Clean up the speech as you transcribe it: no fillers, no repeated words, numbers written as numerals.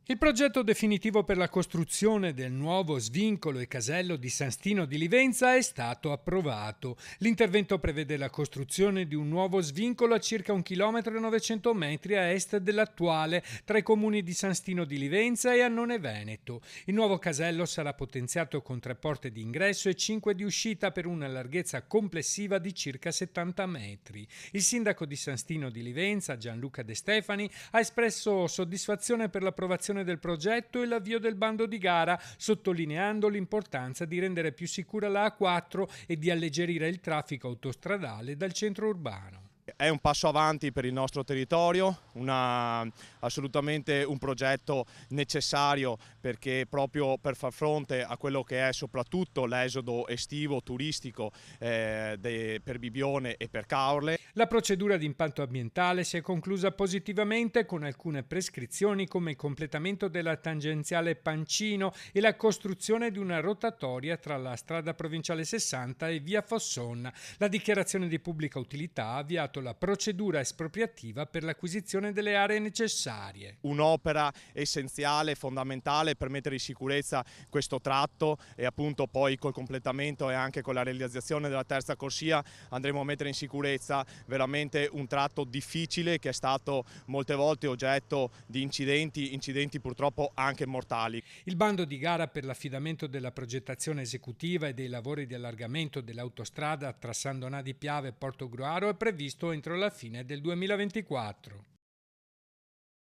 Il progetto definitivo per la costruzione del nuovo svincolo e casello di San Stino di Livenza è stato approvato. L'intervento prevede la costruzione di un nuovo svincolo a circa 1,9 km a est dell'attuale, tra i comuni di San Stino di Livenza e Annone Veneto. Il nuovo casello sarà potenziato con 3 porte di ingresso e 5 di uscita per una larghezza complessiva di circa 70 metri. Il sindaco di San Stino di Livenza, Gianluca De Stefani, ha espresso soddisfazione per l'approvazione del progetto e l'avvio del bando di gara, sottolineando l'importanza di rendere più sicura la A4 e di alleggerire il traffico autostradale dal centro urbano. È un passo avanti per il nostro territorio, assolutamente un progetto necessario perché proprio per far fronte a quello che è soprattutto l'esodo estivo turistico per Bibione e per Caorle. La procedura di impatto ambientale si è conclusa positivamente con alcune prescrizioni come il completamento della tangenziale Pancino e la costruzione di una rotatoria tra la strada provinciale 60 e via Fossonna. La dichiarazione di pubblica utilità ha avviato la procedura espropriativa per l'acquisizione delle aree necessarie. Un'opera essenziale, fondamentale per mettere in sicurezza questo tratto e appunto poi col completamento e anche con la realizzazione della terza corsia andremo a mettere in sicurezza veramente un tratto difficile che è stato molte volte oggetto di incidenti purtroppo anche mortali. Il bando di gara per l'affidamento della progettazione esecutiva e dei lavori di allargamento dell'autostrada tra San Donà di Piave e Portogruaro è previsto entro la fine del 2024.